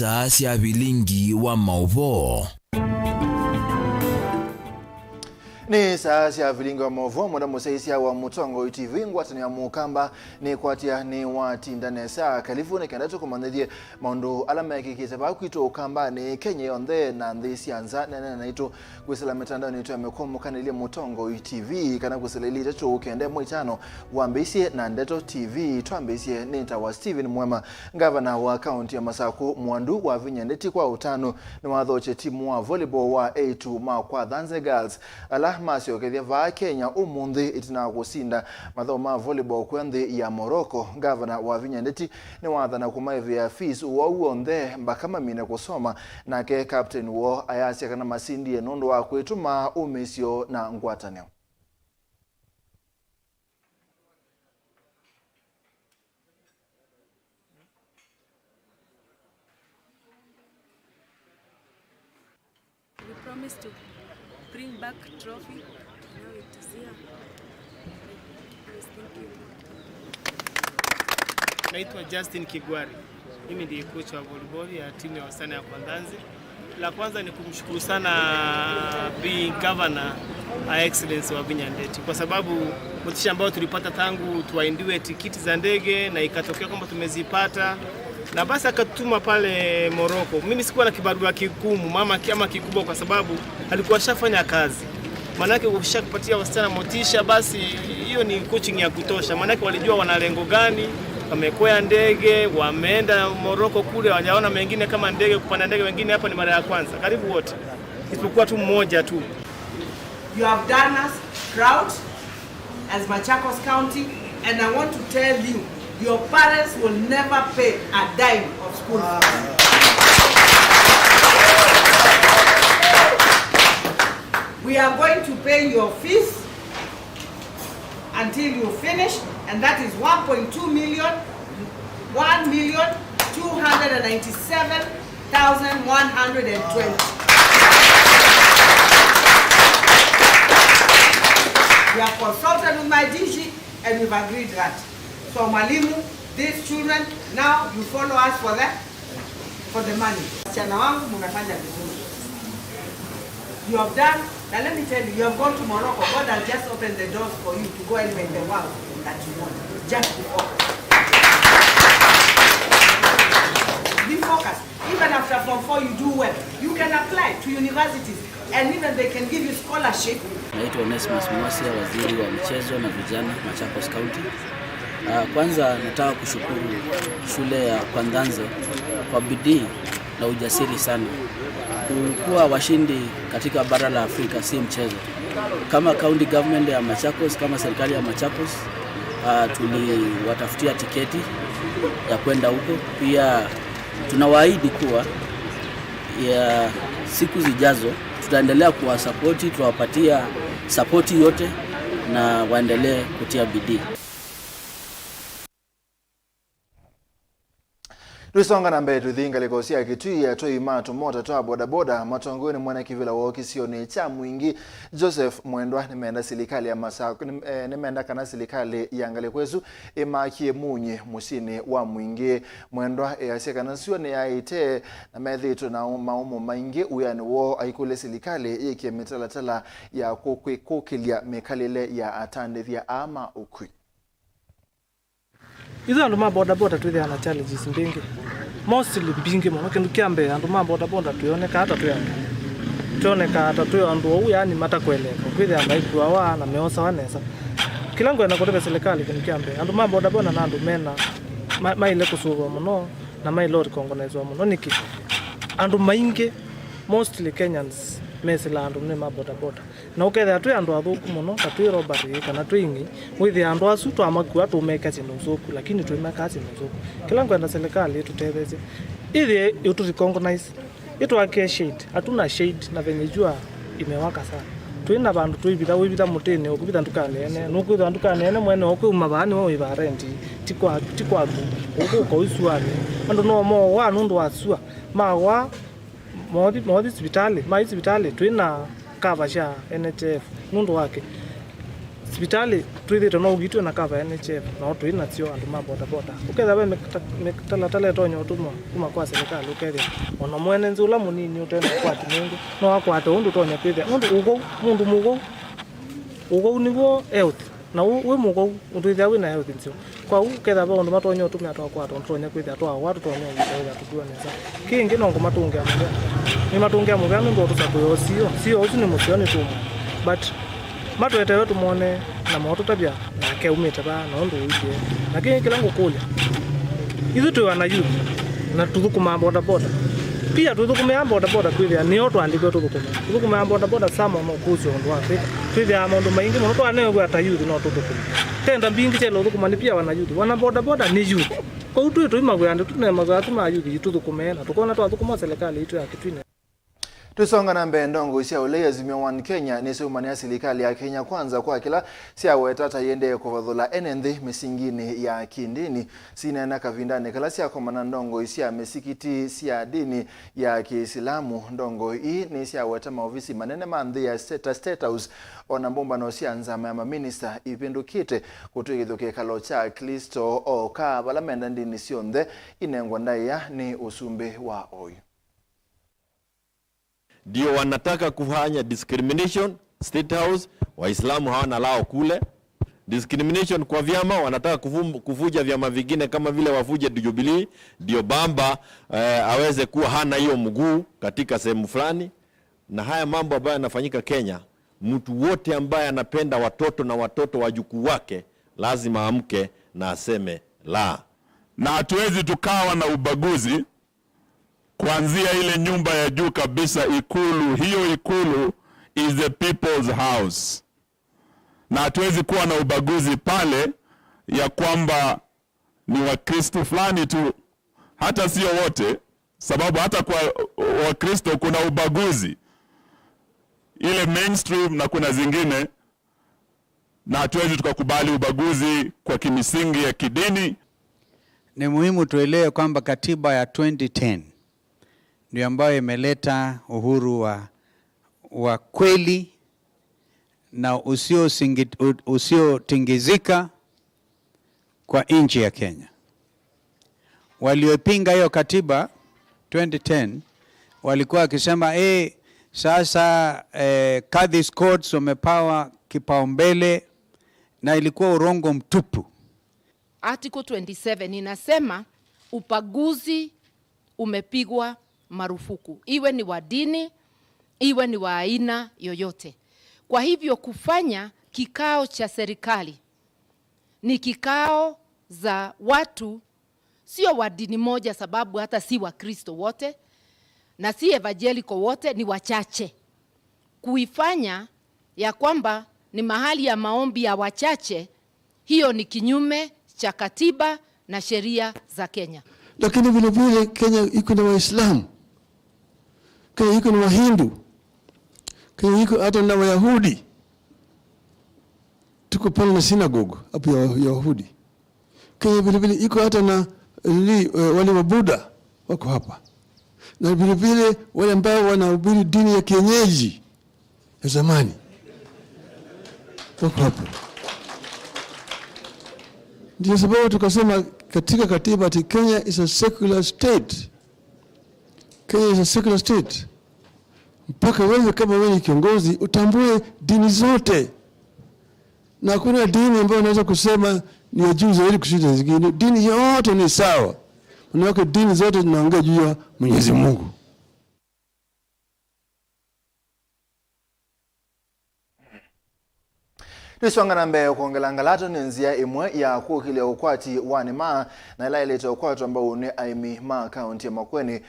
saa cia Vilingi wa Mauvoo. Ni saa cia Vilingi wa Mauvoo muda musaisia wa Mutongo TV ngwatani ya mukamba ni kwatia ni watindane saa California kandato kumandithie maundu alama yakikise bakwito ukamba ni Kenya yonde na ndisi anza nene naito gwisela mitandao nito yamekomo kanilie Mutongo TV kana gwisela ili tetu ukende mwitano wambesie na Ndeto TV tuambesie nita wa Steven MUEMA governor wa county ya Masako mwandu wa Vinyandeti kwa utano ni wadhoche timu wa volleyball wa A2 ma kwa Dhanze Girls masio kethia va Kenya umundi itina gusinda mathoma volleyball kwende ya Morocco. Governor wa Vinyandeti ni wathana kumaivia fees uonthe mbakama mine kusoma nake captain wo ayasia kana masindi enondo wa kwituma umesio na ngwatanio. We promise to bring back trophy. Now it is here. Yes, thank you. Naitwa Justin Kigwari. Mimi ndiye coach wa volleyball ya timu ya wasichana ya Kwandanzi. La kwanza ni kumshukuru sana being governor excellence wa Vinyandeti kwa sababu motisha ambayo tulipata tangu tuwaindiwe tikiti za ndege na ikatokea kwamba tumezipata na basi akatutuma pale Morocco. Mimi sikuwa na kibarua kigumu mama kiama kikubwa kwa sababu alikuwa shafanya kazi. Manake ukishakupatia wasichana motisha basi hiyo ni coaching ya kutosha. Manake walijua wana lengo gani, wamekwea ndege, wameenda Morocco kule, wajaona mengine kama ndege kupanda ndege, wengine hapa ni mara ya kwanza. Karibu wote. Isipokuwa tu mmoja tu. You have done us proud as Machakos County and I want to tell you your parents will never pay a dime of school fees. We are going to pay your fees until you finish, and that is 1.2 million, 1,297,120. We have consulted with my DG and we've agreed that. So Malimu, these children, now you follow us for the money. You have done, now let me tell you, you have gone to Morocco. God has just opened the doors for you to go anywhere in the world that you want. Just be focused. Be focused. Even after Form 4 you do well, you can apply to universities and even they can give you scholarship. Naitwa Onesmus Mwasia, waziri wa michezo na vijana Machakos County. Kwanza nataka kushukuru shule ya Kwandanze kwa bidii na ujasiri sana. Kuwa washindi katika bara la Afrika si mchezo. Kama county government ya Machakos, kama serikali ya Machakos, tuliwatafutia tiketi ya kwenda huko. Pia tunawaahidi kuwa ya siku zijazo tutaendelea kuwasapoti, tuwapatia sapoti yote na waendelee kutia bidii. Lusonga na mbele tuthinga likosia kitui ya toi matu mota toa bodaboda matongoni mwana kivila woki sio ni cha mwingi Joseph Mwendwa nimeenda serikali ya Masako nimeenda kana serikali ya Ngalekwezu imakie munye musini wa mwingi Mwendwa yaseka na sio ni aite na medhito na maumo maingi uyani wo aikule serikali yake mitalatala ya kukilia mekalile ya atande vya ama ukui. Izo andu ma boda boda tu na challenges mbingi. Mostly mbingi mo kindu kiambe andu ma boda boda tuoneka hata tuyanga. Tuoneka hata tuyo andu ou yani mata kweleka. Kwithe amba ikwa wa na meosa wanesa. Kilango ena koteka serikali kindu kiambe. Andu ma boda boda na andu mena maile kusugo muno na mai lori kongonezwa muno niki. Andu maingi mostly Kenyans mesela andu ne ma boda boda. Na ukethe atu andu athuku muno atu robbery kana twingi withi andu asu twamakua tumeka chindu zuku lakini twimeka chindu zuku kila ngwenda serikali tutetheze ithi yutu recognize itu ake shade atuna shade na venye jua imewaka sana twina bandu twibitha wibitha mutini ukubitha ndukanene nukwitha ndukanene mwene okuma bani wo ibarendi tikwa uko usuani andu no mo wa nundu wasua mawa modi hospitali twina cover sha NHF nundu wake hospitali twithite no ugitwe na cover NHF no twina cio andu ma boda boda uketha we mekatala tonyo utuma kuma kwa serikali uketha ona mwene nzula munini utenda kwa timungu no akwata undu tonya kwitha mundu mugo niwo health na we mugo utwitha wina health ncio kwa uketha ba undu matonyo utuma atwa kwa tonya kwitha atwa watu tonya kwitha tutua neza kingi no ngomatungia muga ni matungia muga ndo tusakuyo sio ni musioni tumu but matwete wetu muone na moto tabia na ke umete ba no ndo uite lakini kila ngukule ithu tu wana youth na tuthukuma boda boda pia tuthukuma boda boda kwithia ni oto andiko tuthukuma boda boda sama no kuzo ndo afi kwithia mundu maingi muno to ane gwa ta youth no tuthukuma tenda mbingi chelo thukuma ni pia wana youth wana boda boda ni youth kwa utu tu imagwande tune magatu ma youth tuthukuma na tukona tuthukuma serikali itu ya kitwine. Tusonga na mbendongo isia ule Azimio One Kenya nisi umania serikali ya Kenya kwanza kwa kila sia wetata yende kuvadhula enenthi misingini ya kindini sina na kavindane kala sia komana ndongo isia mesikiti sia dini ya Kiislamu ndongo hii ni sia weta maofisi manene mandhi ya State House ona mbomba no sia nzama ya minister ipindukite kutuigithuke kalo cha Kristo o ka balamenda ndini sionthe inengwa ndaya ni usumbe wa oyu. Ndio wanataka kufanya discrimination State House, Waislamu hawana lao kule. Discrimination kwa vyama, wanataka kufuja vyama vingine kama vile wafuje Jubilee, ndio Bamba aweze kuwa hana hiyo mguu katika sehemu fulani. Na haya mambo ambayo yanafanyika Kenya, mtu wote ambaye anapenda watoto na watoto wajukuu wake lazima amke na aseme la. Na hatuwezi tukawa na ubaguzi kuanzia ile nyumba ya juu kabisa Ikulu. Hiyo Ikulu is the people's house. Na hatuwezi kuwa na ubaguzi pale ya kwamba ni Wakristo fulani tu, hata sio wote, sababu hata kwa Wakristo kuna ubaguzi ile mainstream na kuna zingine, na hatuwezi tukakubali ubaguzi kwa kimisingi ya kidini. Ni muhimu tuelewe kwamba katiba ya 2010 ndio ambayo imeleta uhuru wa kweli na usiotingizika kwa nchi ya Kenya. Waliopinga hiyo katiba 2010 walikuwa wakisema sasa Kadhi's courts wamepawa kipaumbele, na ilikuwa urongo mtupu. Article 27 inasema ubaguzi umepigwa marufuku, iwe ni wa dini, iwe ni wa aina yoyote. Kwa hivyo kufanya kikao cha serikali ni kikao za watu sio wa dini moja, sababu hata si wa Kristo wote na si evangelical wote, ni wachache. Kuifanya ya kwamba ni mahali ya maombi ya wachache, hiyo ni kinyume cha katiba na sheria za Kenya. Lakini vile vile Kenya iko na Waislamu, Kenya iko na Wahindu, Kenya iko hata na Wayahudi. Tuko pale na synagogue hapo ya Wayahudi. Kenya vile vile iko hata na wale wa Buddha wako hapa. Na vile vile wale ambao wanahubiri dini ya kienyeji ya zamani wako hapa. Ndio sababu tukasema katika katiba ati Kenya is a secular state. Kenya is a secular state. Mpaka wewe kama wewe ni kiongozi utambue dini zote. Na kuna dini ambayo unaweza kusema ni ya juu zaidi kushinda zingine. Dini yote ni sawa. Manake dini zote zinaongea juu ya Mwenyezi Mungu. Nisonga na mbele kuongela ngalato ni nzia imwe ya kukile ukwati WINAKE na ila ilete ukwati ambao ni aimi ma county ya Makueni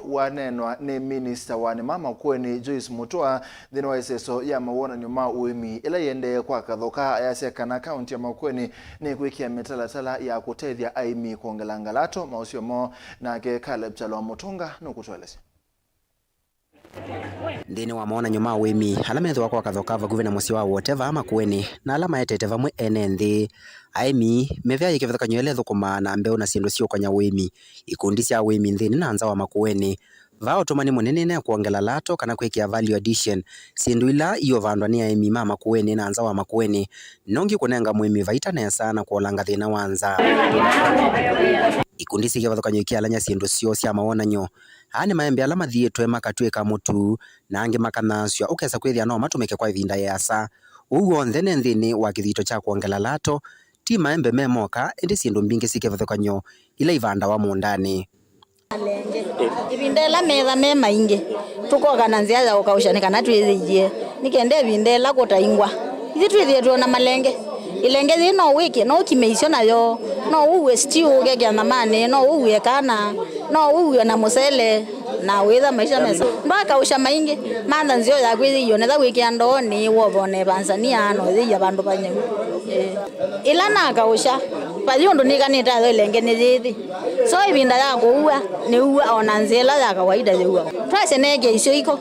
wanenwa ni minister WINAKE Makueni Joyce Mutua dhini wa iseso ya mawona nyuma uimi ila yende kwa kathoka ya seka na county ya Makueni ni kuikia metalatala ya kutethia aimi kuongela ngalato mausio mo na ke Caleb Chalo Mutunga nukutuelesi. Ndini wa maona nyuma wemi alama yetu wako wakadhokava guvena musi wa whatever ama kueni na alama yete vamwe enenthi aimi mevya ikivethaka nywele thukuma na mbeu na sindu sio kwanya wemi ikundi cia wemi nthini na anza wa Makueni vao tumani munene na kuongela lato kana kwekia value addition sindu ila iyo vandwa ni aimi mama kuweni na anza wa makuweni nongi kunenga muemi vaita nesa na kuolanga thina wanza ikundi sikivathukanyo ikialanya sindu sio cia maonanyo ani maembe ala mathietwe makatwika mutu na angi makanasyo ukesa kwithia no matumike kwa ivinda yasa uguo nthene nthini wa kithito cha kuongela lato ti maembe memoka indi sindu mbingi sikivathukanyo ila ivanda wa mundani ibindela metha me maingi tukogana nzia ya ukausha kana twithie nikende ibindela kutaingwa ithi twithie tuona malenge ilenge thi no wiki no kimeisyo nayo no uwe stew gege na mane no uwe kana no uwe na musele na witha maisha mesa mbaka usha maingi manda nzio ya kwithio netha wiki andoni wobone Tanzania no thi ya bandu banye ila na kausha paliondo nikanita ilenge ni thithi so ibinda ya kuua ni uwa ona nzela ya kawaida uwa price nege icio iko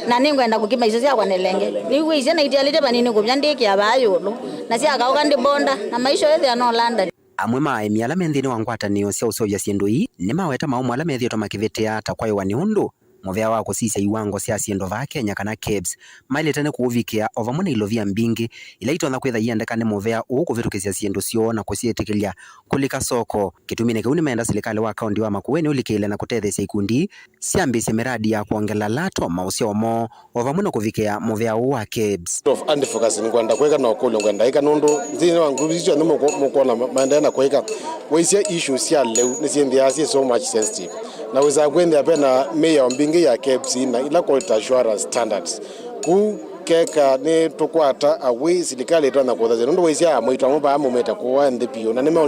na ningwenda kukima icio cia kwa nelenge ni uwe icio na itialite banini kubya ndiki abayo na cia kauka ndi bonda na maisha yethe no London amwe maemi ala menthini wa ngwatanio cia ucoya ciendu ii ni maweta maumu ala methitwo makivitia ta kwaiwa ni undu muvea wa kusisya iwango cia ciendu va Kenya kana KEBS mailitane kuuvikia o vamwe na ilovia mbingi ila itona kwitha iendekane muvea ukuvitukisya ciendu cio na kucietikilia kulika soko kitumine kiu ni menda serikali wa kaunti wa Makueni ulikile na kutethesya ikundi ciambisye miradi ya kuongela lato mausya omo o vamwe na kuvikia muvea wa KEBS of advocacy ngwenda kweka na okolo ngwenda ika nundu thini wa nguvi cio ni mukona maendelea kweka weisya issues cia leu ni ciendia cia so much sensitive na weza kwenda pena mayor mbingi ya KEBS na ila quality assurance standards ku keka ni tukwata away serikali itana kuthaze ndo weisya mwito amba amumeta kwa ndipio na nime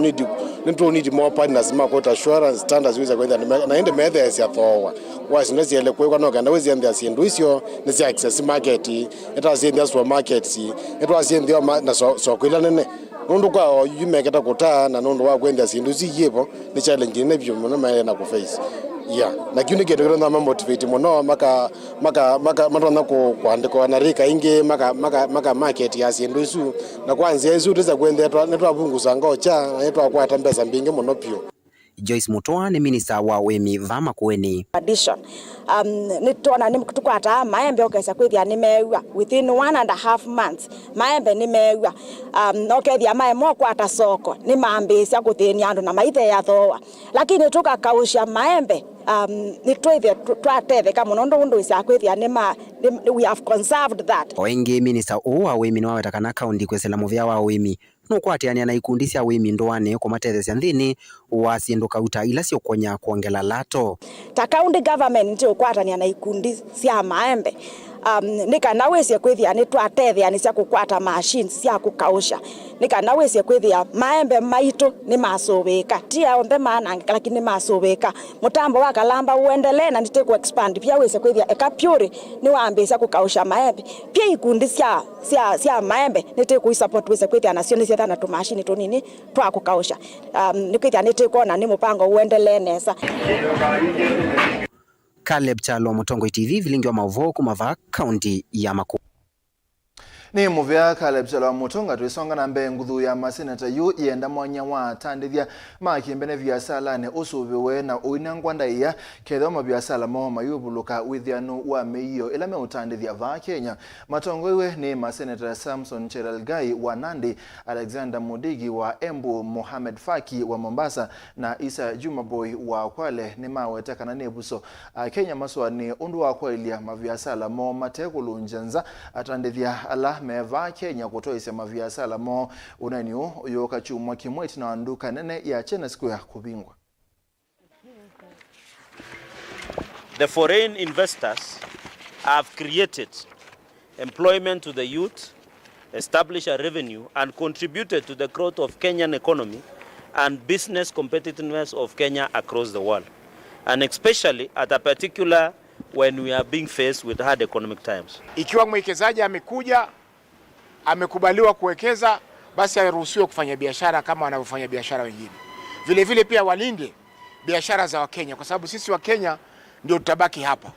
need more partners ma quality assurance standards weza kwenda na ende methods ya thowa wasi ndezi ele kwekwa no kanda wezi ende asindu icio ni cia access market eta cia supermarkets eta cia na so kwila nene nundu kwa yumeketa kutaa na nundu wa kwenda sindu ciyepo ni challenge ne byo muno maana na ku face na kiuni keto na motivate muno maka matona kuandika na rika ingi maka market ya sindu isu na kwanza isu tuza kwenda netwa punguza ngocha na netwa kwata mbesa mbingi muno pio. Joyce Mutoa ni minister wa wemi va Makueni. Addition nitona nimtukwata maembe okesa kwithia nimeua within 1.5 months maembe nimeua okethia maemo kwata soko ni maambisya kuthenia andu na maithe ya thoa lakini tukakausha maembe ni twithia twatetheka muno ndu isa kwithia we have conserved that. Oingi minister wa wemi ni waweta kana kaunti kwesela muvia wa wemi nukwatiania na ikundi cia wimi ndoane kumatethesya nthini wa ciendu kauta ila ciokonya kuongela lato ta county government ndio kwatania na ikundi cia maembe nikana wesie kwithia ni twatethia ni cia kukwata machines cia kukausha nikana wesie kwithia maembe maitu ni masoveka tia ombe maana lakini masoveka mutambo wa kalamba uendelee na nite ku expand pia wesie kwithia ekapyuri ni waambisa kukausha maembe pia ikundi cia maembe nite ku support wesie kwithia nacio ni cia na tu machine tu nini twa kukausha nikwithia nite kuona ni mupango uendelee nesa. Caleb Chalo, Mutongo TV, Vilingi wa Mauvoo kumava kaunti ya Makueni. Ni muvea Caleb Chalo Mutonga tuisonga na mbe nguthu ya maseneta yu ienda mwanya wa tandithia makiembene biasala ne usubiwe na uina ngwanda iya ketho mabiasala mo mayubuluka withianu wa meiyo ila me utandithia va Kenya. Matongo iwe ni maseneta Samson Cheralgai wa Nandi, Alexander Mudigi wa Embu, Mohamed Faki wa Mombasa na Isa Jumaboy wa Kwale ni maweta kana nebuso Kenya maswa ni undu wa kwailia mabiasala mo matekulu njanza atandithia ala meva Kenya kutoisya mabiasala mo unaniu yoka chumwa kimweti na nduka nene ya China siku ya kubingwa. The foreign investors have created employment to the youth, established a revenue and contributed to the growth of Kenyan economy and business competitiveness of Kenya across the world, and especially at a particular when we are being faced with hard economic times. Ikiwa mwekezaji amekuja amekubaliwa kuwekeza, basi aruhusiwe kufanya biashara kama wanavyofanya biashara wengine. Vile vile pia walinde biashara za Wakenya, kwa sababu sisi Wakenya ndio tutabaki hapa.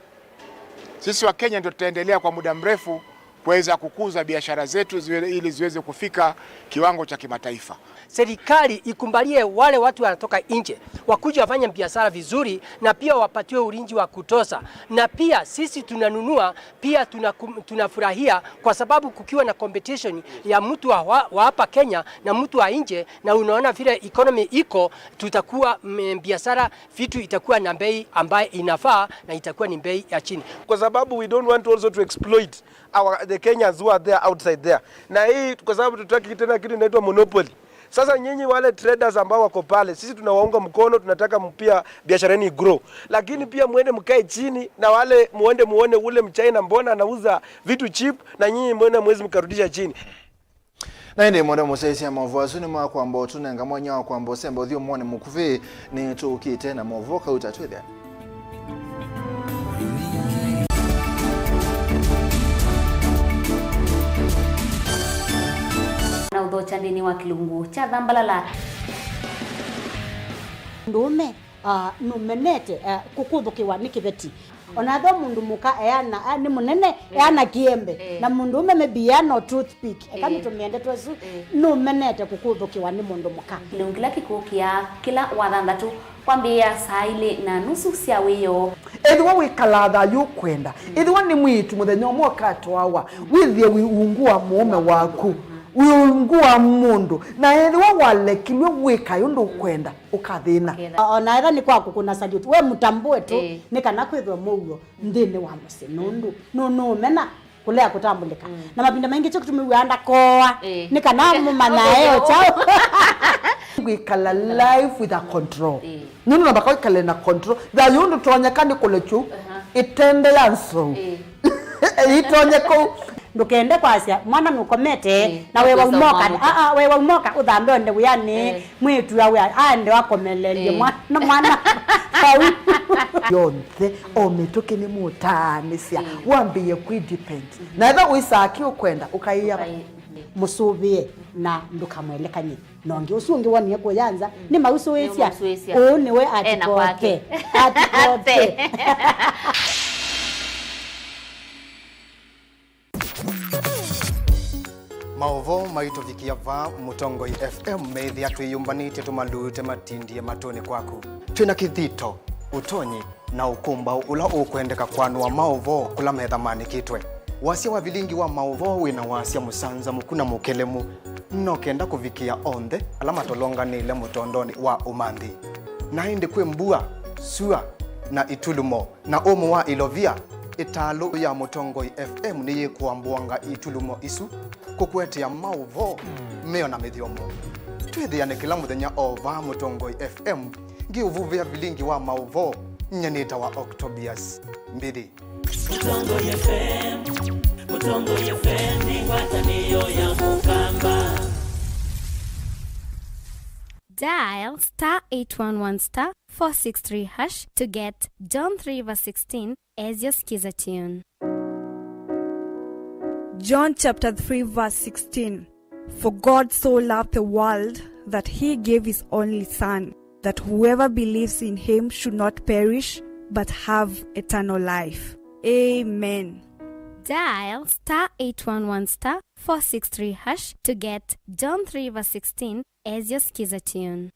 Sisi Wakenya ndio tutaendelea kwa muda mrefu kuweza kukuza biashara zetu ili ziweze kufika kiwango cha kimataifa. Serikali ikumbalie wale watu wanatoka nje wakuja wafanye biashara vizuri, na pia wapatiwe ulinzi wa kutosha, na pia sisi tunanunua pia tunafurahia, kwa sababu kukiwa na competition ya mtu wa hapa Kenya na mtu wa nje, na unaona vile economy iko, tutakuwa biashara vitu itakuwa na bei ambayo inafaa na itakuwa ni bei ya chini, kwa sababu we don't want also to exploit the Kenyans who are there outside there. Na hii kwa sababu tutaki tena kitu inaitwa monopoly. Sasa nyinyi wale traders ambao wako pale, sisi tunawaunga mkono, tunataka mpia biashara yenu grow. Lakini pia muende mkae chini na wale muone ule mchina mbona anauza vitu cheap, na nyinyi muone mwezi mkarudisha chini. Na inde mwenda musaisi ya Mauvoo asuni mwa kwa mbo tunenga mwenye wa kwa mbo sembo dhiyo mwone mukufi ni tukite na Mauvoo kauta tuwede. Na udhocha ndini wa kilungu cha dhambalala. Ndume numenete kukudhukiwa nikibeti. Onatho mundu muka eana ni munene eana kiembe na mundu mebiya no toothpick kama tumiende twesu numenete kukudhukiwa ni mundu muka. Lungila kikukia kila wathandatu kwambia saa ile na nusu cia wiyo. Edwa wikalatha yukwenda. Edwa ni mwitu muthenya mwoka twawa withie wiungua mume waku. Wiungua mundu na edwa walekilwe wika yundu kwenda ukathina. Ona era ni kwaku kuna salute we mutambue tu nikana kwithwa muyo ndini wa musinundu no mena kulea kutambulika na mabinda mengi cyo kutumiwanda koa nikana mumana eo chao wikala life with a control. Nunu na bako ikale na control da yundu tonyekani kulechu itende yanso itonyeko ndukende kwasia mwana nukomete na wewe umoka wewe umoka uthambe onde uyani mwitu yawe ande wakomelelie mwana yonthe ometoke ni mutanisia wambie kwidepend na eba uisaki ukwenda ukaiya musubie na ndukamwelekanye nonge usungi wani ko yanza ni mausuesia niwe atikote Mauvoo maitovikia va Mutongoi FM methia twiyumbanite tumalute matindie matoni kwaku twina kithito utonyi na ukumba ula ukwendeka kwanua Mauvoo kula metha manikitwe wasia wa Vilingi wa Mauvoo wina wasia musanza mukuna mukelemu nokenda kuvikia onthe alama tolonganile mutondoni wa umanthi na indi kwe mbua sua na itulumo na omo wa ilovia italo ya Mutongoi FM ni yikuambuanga itulumo isu kukwetia Mauvoo meo na mithiomo twithiane kila muthenya ova Mutongoi FM ngiuvuvia Vilingi wa Mauvoo nyanita wa Octobius mbiri Mutongoi FM ni wataniyo ya mukamba. Dial *811*463# to get John 3:16 as your skiza tune. John chapter 3 verse 16. For God so loved the world that he gave his only son, that whoever believes in him should not perish but have eternal life. Amen. Dial *811*463# to get John 3:16 as your skiza tune.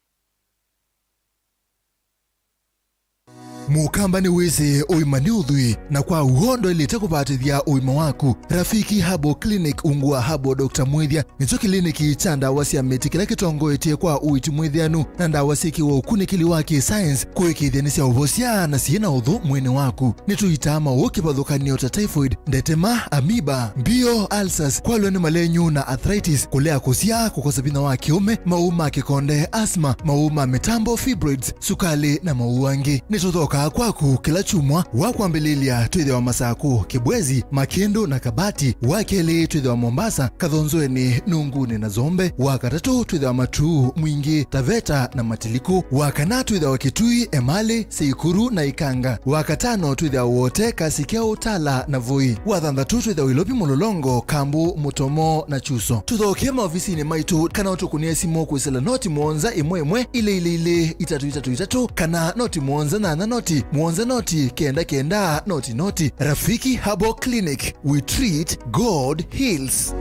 Mukamba ni weze oimani udhui na kwa uhondo ilete kubatithia oima waku. Rafiki Habo Clinic ungua Habo Dr. Mwithia nicho kliniki cha ndawa cia miti kila kitongo etie kwa uiti mwithianu na ndawa siki wa ukunikili wake science kuikithia ni cia uvosia na siena udhu mwene waku. Nituitama ukibadhukanio ta typhoid, ndetema, amoeba, bio, ulcers, kwalwe ni malenyu na arthritis, kulea kusia, kukosa bina wa kiume, mauma kikonde, asma, mauma mitambo, fibroids, sukali na mauangi. Nituthoka kwaku kila chumwa wakwambililia twithe wa Masaku, Kibwezi, Makendo na Kabati, wakeli twithe wa Mombasa, Kathonzoeni, Nunguni na Zombe, wakatatu twithe wa Matuu, Mwingi, Taveta na Matiliku, wakana twithe wa Kitui, Emali, Seikuru na Ikanga, wakatano twithe wa wote Kasikeo, Tala na Voi, wathanthatu twithe wa Ilobi, Mulolongo, Kambu, Mutomo na Chuso. Tuthokie maofisini maitu kana utukunie simu kwisela noti mwonza imwe ile itatu kana noti mwonza na noti muonza noti kenda kenda noti noti. Rafiki Herbal Clinic, we treat, God heals.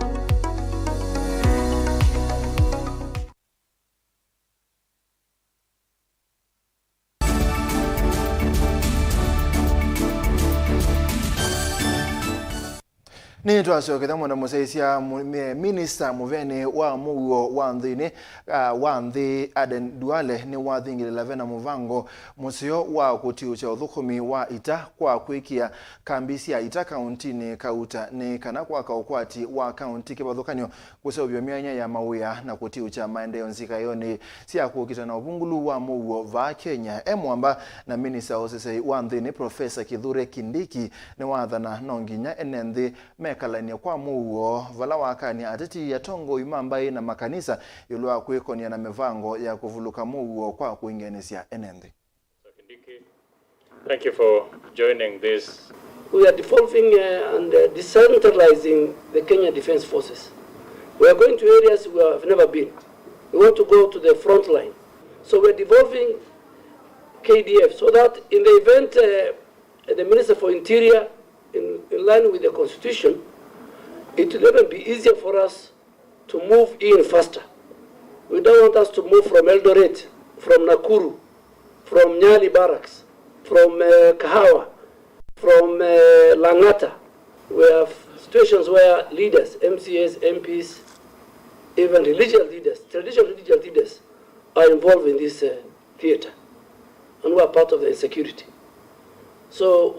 Ni twasoketha mwana musaisia minister muvene wa muguo wa nthini wa nthi Aden Duale ni wathingirila vena muvango musio wa kutiucha uthukumi wa ita kwa kwikia kambi cia ita kauntini kauta ni kana kwa kaukwati wa kaunti kibathukanio guseuvya mianya ya mawia na kutiucha maendeleo nzika yoni cia kukita na uvungulu wa muguo va Kenya. Emwamba na minister osesei wa nthini Professor Kithure Kindiki ni wathana nonginya enenthi mekalania kwa muguo vala wakani ateti ya tongo imambai na makanisa yulwa kwikonia na mivango ya kuvuluka muguo kwa kuingenesia enenthi. Thank you for joining this. We are devolving and decentralizing the Kenya Defence Forces. We are going to areas we have never been. We want to go to the front line. So we are devolving KDF so that in the event the Minister for Interior, in line with the Constitution, it will even be easier for us to move in faster. We don't want us to move from Eldoret, from Nakuru, from Nyali Barracks, from Kahawa, from Langata. We have situations where leaders, MCAs, MPs, even religious leaders, traditional religious leaders are involved in this theater and we are part of the insecurity. So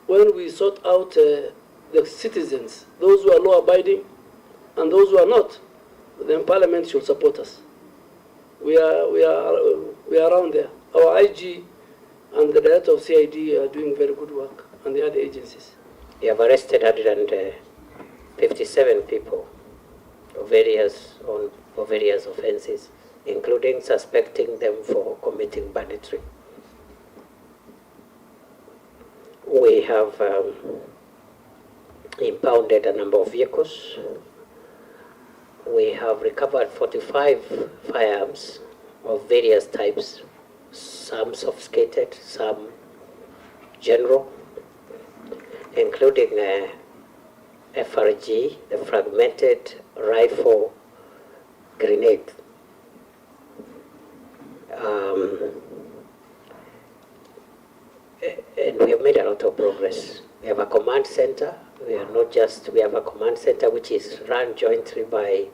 when we sort out the citizens, those who are law-abiding and those who are not, then Parliament should support us. We are around there. Our IG and the director of CID are doing very good work, and the other agencies. We have arrested 157 people of various offences, including suspecting them for committing banditry. We have impounded a number of vehicles. We have recovered 45 firearms of various types, some sophisticated, some general, including FRG, the fragmented rifle grenade. And we have made a lot of progress. We have a command center. We have a command center which is run jointly by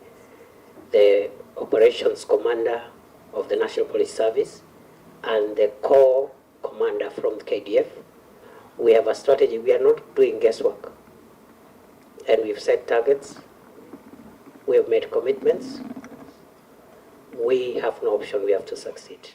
the operations commander of the National Police Service and the corps commander from the KDF. We have a strategy. We are not doing guesswork. And we've set targets. We have made commitments. We have no option. We have to succeed.